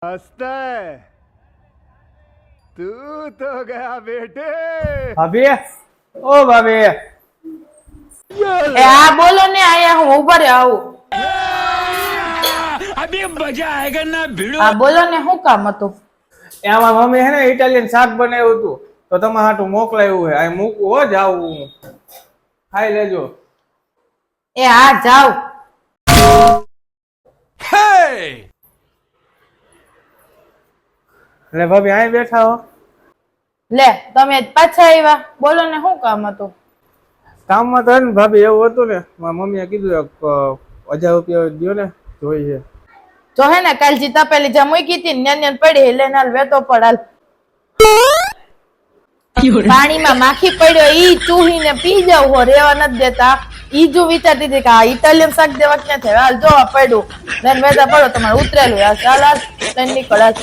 हंसता है तू तो गया बेटे ભાભી ઓ ભાભી એ આ બોલો ને આયા હું ઉભા રે આવું अभी मजा आएगा ना भिड़ो આ બોલો ને શું કામ હતું એમાં મમ્મી હે ને ઇટાલિયન શાક બનાવ્યું હતું તો તમારે હાટું મોકલાયું હે આ મૂકવું હો જાવું ખાઈ લેજો એ હા જાવ એટલે ભાભી અહીં બેઠા હો લે તમે જ પાછા આવ્યા બોલો ને શું કામ હતું કામમાં તો હે ને ભાભી એવું હતું ને મારી મમ્મીએ કીધું 1000 રૂપિયા દ્યો ને જોઈએ જો હે ને કાલ જી તપેલી જા મૂકી હતી ને ન્યાન પડી લઈને હાલ વેતો પડાલ પાણીમાં માખી પડ્યો ઈ ચૂહીને પી જાવ હો રેવા નથી દેતા ઈ જો વિચારતી હતી કે આ ઇટાલિયન શાક દેવા ક્યાં થાય હાલ જોવા પડ્યું લઈને વેતા પડો તમારે ઉતરેલું ચાલ હાલ લઈને નીકળ હાલ